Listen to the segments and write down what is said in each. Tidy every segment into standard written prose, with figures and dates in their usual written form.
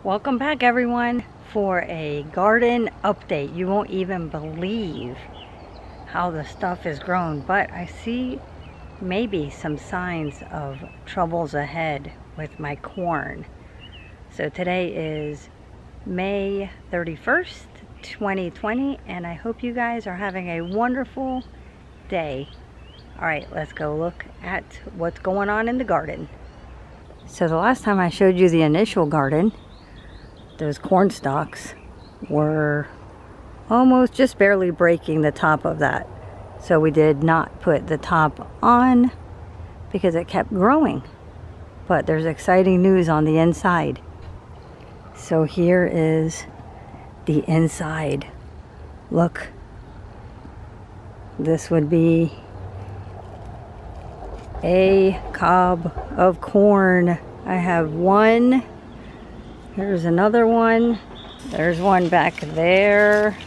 Welcome back everyone for a garden update. You won't even believe how the stuff is grown, but I see maybe some signs of troubles ahead with my corn. So today is May 31st, 2020, and I hope you guys are having a wonderful day. All right, let's go look at what's going on in the garden. So the last time I showed you the initial garden, those corn stalks were almost just barely breaking the top of that. So we did not put the top on because it kept growing. But there's exciting news on the inside. So here is the inside. Look. This would be a cob of corn. I have one. Here's another one. There's one back there.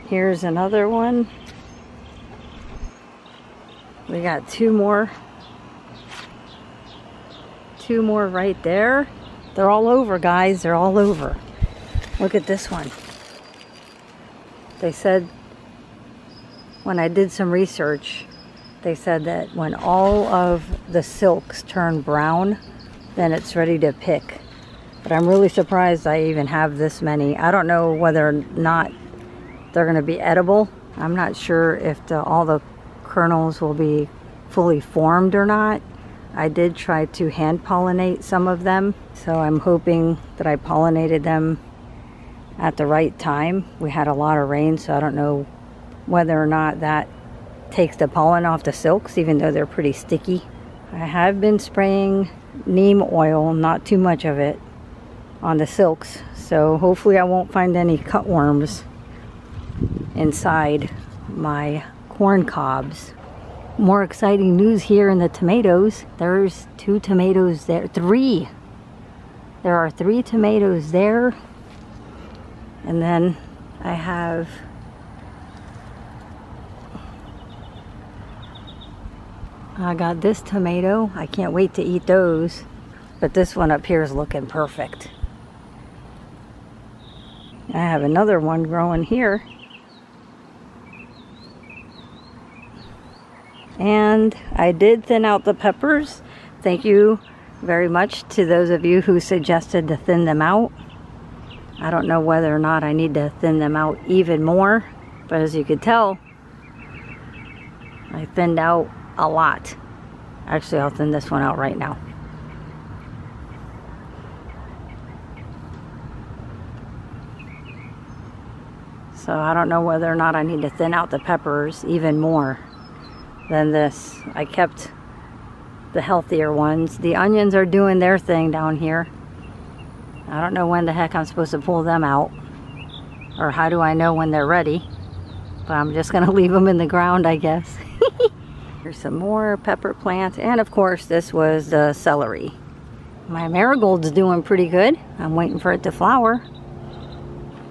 Here's another one. We got two more. Two more right there. They're all over, guys. They're all over. Look at this one. They said, when I did some research, they said that when all of the silks turn brown, then it's ready to pick. But I'm really surprised I even have this many. I don't know whether or not they're going to be edible. I'm not sure if all the kernels will be fully formed or not. I did try to hand pollinate some of them, so I'm hoping that I pollinated them at the right time. We had a lot of rain, so I don't know whether or not that takes the pollen off the silks, even though they're pretty sticky. I have been spraying neem oil, not too much of it, on the silks, so hopefully I won't find any cutworms inside my corn cobs. More exciting news here in the tomatoes. There's two tomatoes there. Three. There are 3 tomatoes there. And then I got this tomato. I can't wait to eat those. But this one up here is looking perfect. I have another one growing here. And I did thin out the peppers. Thank you very much to those of you who suggested to thin them out. I don't know whether or not I need to thin them out even more, but as you could tell, I thinned out a lot. Actually, I'll thin this one out right now. So I don't know whether or not I need to thin out the peppers even more than this. I kept the healthier ones. The onions are doing their thing down here. I don't know when the heck I'm supposed to pull them out, or how do I know when they're ready, but I'm just gonna leave them in the ground, I guess. Here's some more pepper plants, and of course this was the celery. My marigold's doing pretty good. I'm waiting for it to flower.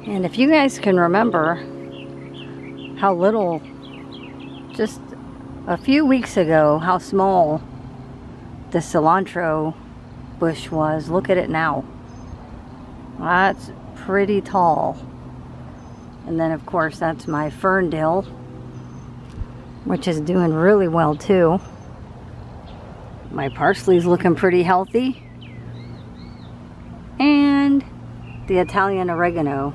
And if you guys can remember how little, just a few weeks ago, how small the cilantro bush was, look at it now. That's pretty tall. And then of course that's my ferndale, which is doing really well too. My parsley's looking pretty healthy. And the Italian oregano.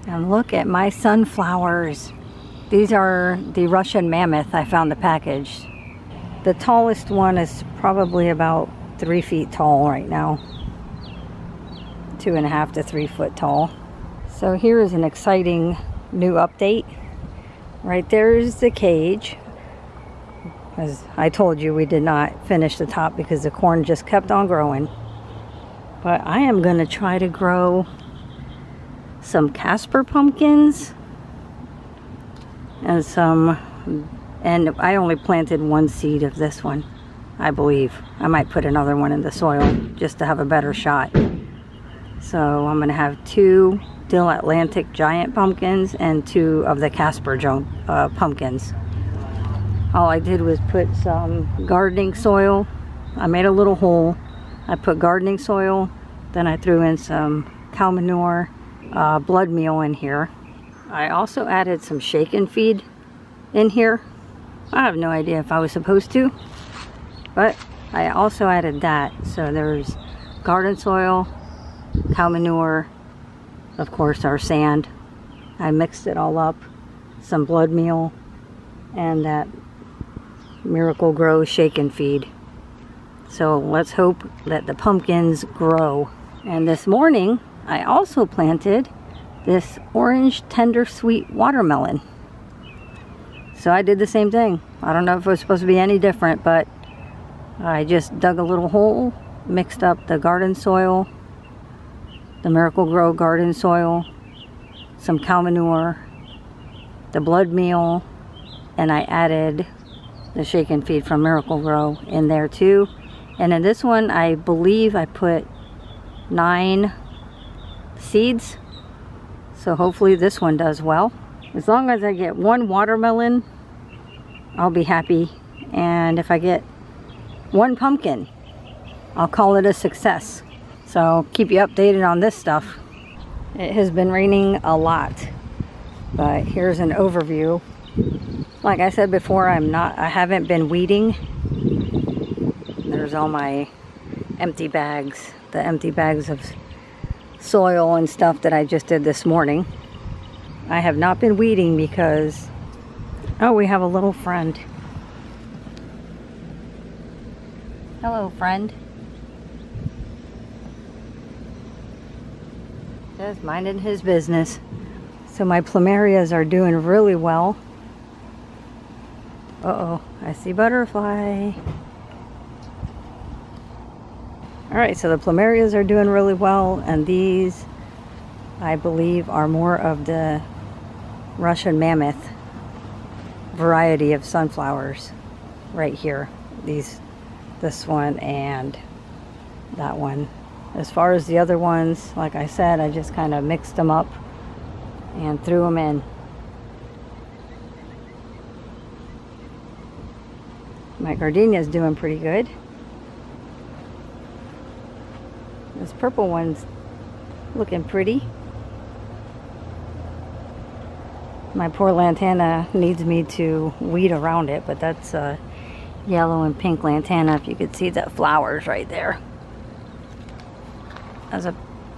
And look at my sunflowers. These are the Russian mammoth. I found the package. The tallest one is probably about 3 feet tall right now. 2.5 to 3 foot tall. So here is an exciting new update. Right there is the cage. As I told you, we did not finish the top because the corn just kept on growing. But I am going to try to grow some Casper pumpkins and I only planted 1 seed of this one, I believe. I might put another one in the soil just to have a better shot. So I'm going to have 2 Dill Atlantic giant pumpkins and 2 of the Casper pumpkins. all I did was put some gardening soil. I made a little hole. I put gardening soil, then I threw in some cow manure, blood meal in here. I also added some shaken feed in here. I have no idea if I was supposed to, but I also added that. So there's garden soil, cow manure, of course our sand. I mixed it all up, some blood meal, and that Miracle Grow shaken feed. So let's hope that the pumpkins grow. And this morning I also planted this orange tender sweet watermelon. So I did the same thing. I don't know if it was supposed to be any different, but I just dug a little hole, mixed up the garden soil, the Miracle Grow garden soil, some cow manure, the blood meal, and I added the shaken feed from Miracle Grow in there too. And in this one, I believe I put 9 seeds. So hopefully this one does well. As long as I get 1 watermelon, I'll be happy. And if I get 1 pumpkin, I'll call it a success. So keep you updated on this stuff. It has been raining a lot, but here's an overview. Like I said before, I haven't been weeding. There's all my empty bags, the empty bags of soil and stuff that I just did this morning. I have not been weeding because, oh, we have a little friend. Hello, friend. Just minding his business. So my plumerias are doing really well. Uh-oh, I see butterfly. Alright, so the plumerias are doing really well, and these, I believe, are more of the Russian mammoth variety of sunflowers right here. This one and that one. As far as the other ones, like I said, I just kind of mixed them up and threw them in. My gardenia is doing pretty good. This purple one's looking pretty. My poor lantana needs me to weed around it, but that's a yellow and pink lantana. If you could see the flowers right there. That's a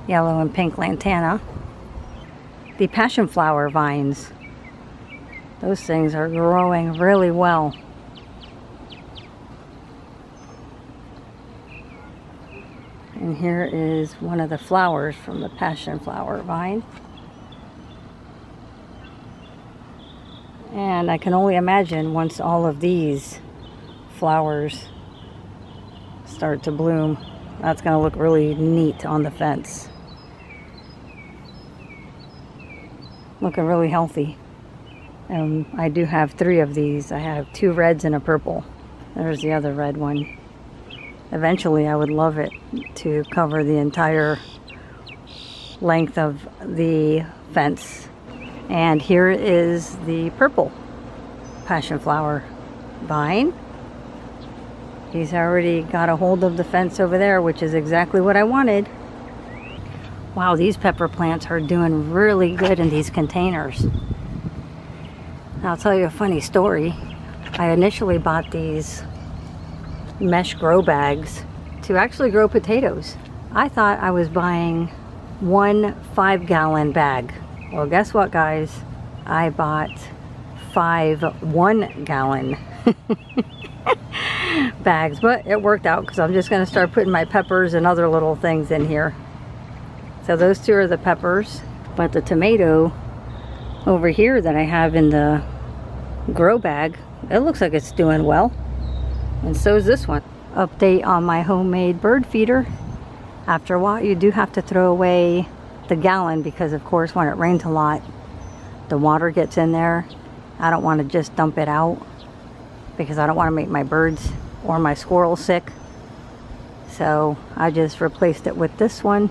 yellow and pink lantana. The Passionflower vines, those things are growing really well. And here is one of the flowers from the Passionflower vine. And I can only imagine once all of these flowers start to bloom, that's going to look really neat on the fence. Looking really healthy. And I do have 3 of these. I have 2 reds and a purple. There's the other red one. Eventually I would love it to cover the entire length of the fence. And here is the purple Passionflower vine. He's already got a hold of the fence over there, which is exactly what I wanted. Wow, these pepper plants are doing really good in these containers. I'll tell you a funny story. I initially bought these mesh grow bags to actually grow potatoes. I thought I was buying 1 5-gallon bag. Well, guess what, guys? I bought 5 1-gallon bags, but it worked out because I'm just going to start putting my peppers and other little things in here. So those 2 are the peppers, but the tomato over here that I have in the grow bag, it looks like it's doing well. And so is this one. Update on my homemade bird feeder. After a while, you do have to throw away the gallon because, of course, when it rains a lot, the water gets in there. I don't want to just dump it out because I don't want to make my birds or my squirrels sick. So I just replaced it with this one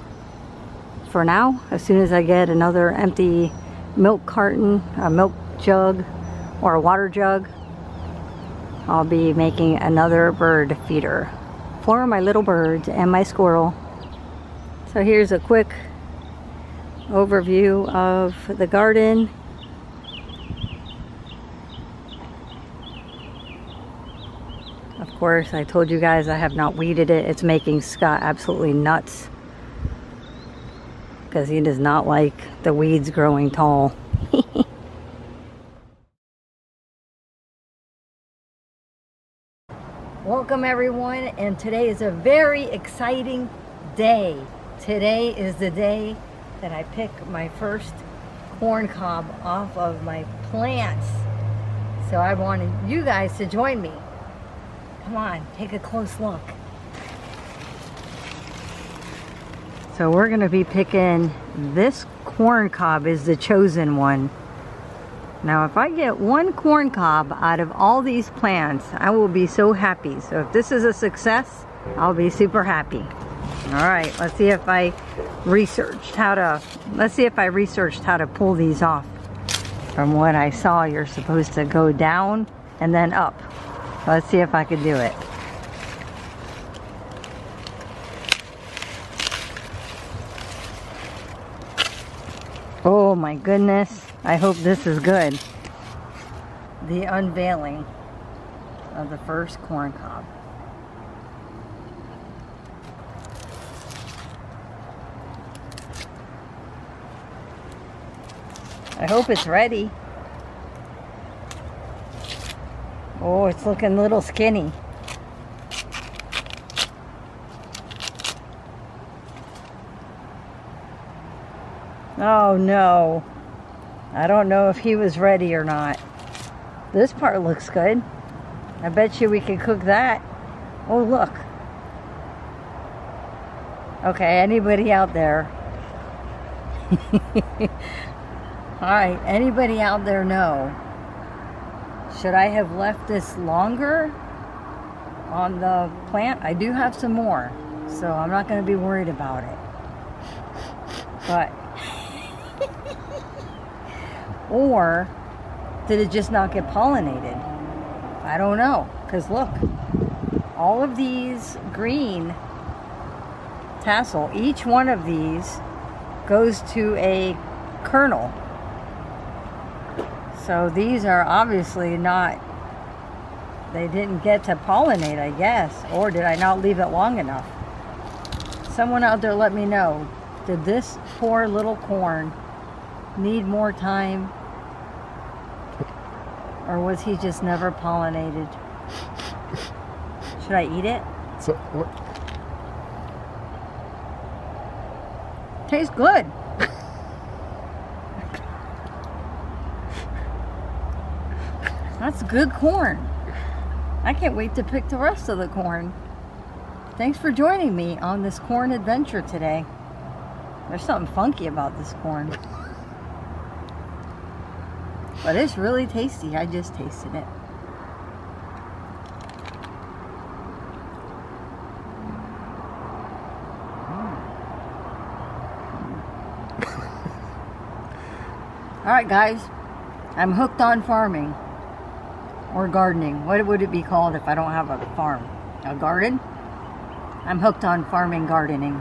for now. As soon as I get another empty milk carton, a milk jug, or a water jug, I'll be making another bird feeder for my little birds and my squirrel. So here's a quick overview of the garden. Of course, I told you guys I have not weeded it. It's making Scott absolutely nuts because he does not like the weeds growing tall. Welcome everyone, and today is a very exciting day. Today is the day that I pick my first corn cob off of my plants. So I wanted you guys to join me. Come on, take a close look. So we're gonna be picking, this corn cob is the chosen one. Now if I get one corn cob out of all these plants, I will be so happy. So if this is a success, I'll be super happy. All right, let's see if I researched how to pull these off. From what I saw, you're supposed to go down and then up. Let's see if I can do it. Oh my goodness, I hope this is good. The unveiling of the first corn cob. I hope it's ready. Oh, it's looking a little skinny. Oh no. I don't know if he was ready or not. This part looks good. I bet you we could cook that. Oh look. Okay, anybody out there? Alright, anybody out there know? Should I have left this longer on the plant? I do have some more, so I'm not going to be worried about it. But, or did it just not get pollinated? I don't know, because look, all of these green tassel, each one of these goes to a kernel. So these are obviously not, they didn't get to pollinate, I guess. Or did I not leave it long enough? Someone out there let me know. Did this poor little corn need more time? Or was he just never pollinated? Should I eat it? So, what? Tastes good. That's good corn. I can't wait to pick the rest of the corn. Thanks for joining me on this corn adventure today. There's something funky about this corn. But it's really tasty. I just tasted it. Alright guys, I'm hooked on farming. Or gardening. What would it be called if I don't have a farm? A garden? I'm hooked on farming, gardening.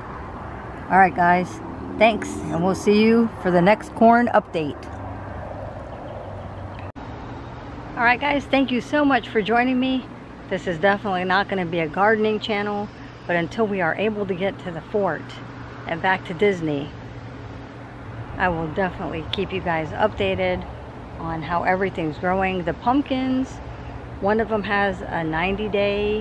Alright guys, thanks, and we'll see you for the next corn update. Alright guys, thank you so much for joining me. This is definitely not going to be a gardening channel, but until we are able to get to the fort and back to Disney, I will definitely keep you guys updated on how everything's growing. The pumpkins, one of them has a 90-day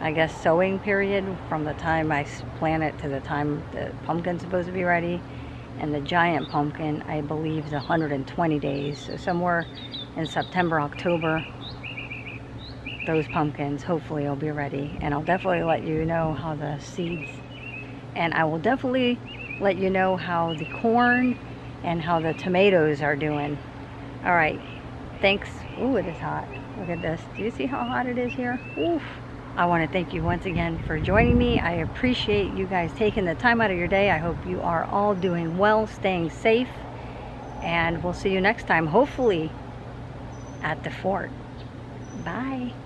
I guess sowing period from the time I plant it to the time the pumpkin's supposed to be ready, and the giant pumpkin I believe is 120 days, so somewhere in September, October those pumpkins hopefully will be ready. And I'll definitely let you know how the seeds, and I will definitely let you know how the corn and how the tomatoes are doing. All right, thanks. Ooh, it is hot. Look at this. Do you see how hot it is here? Oof. I want to thank you once again for joining me. I appreciate you guys taking the time out of your day. I hope you are all doing well, staying safe, and we'll see you next time, hopefully at the fort. Bye.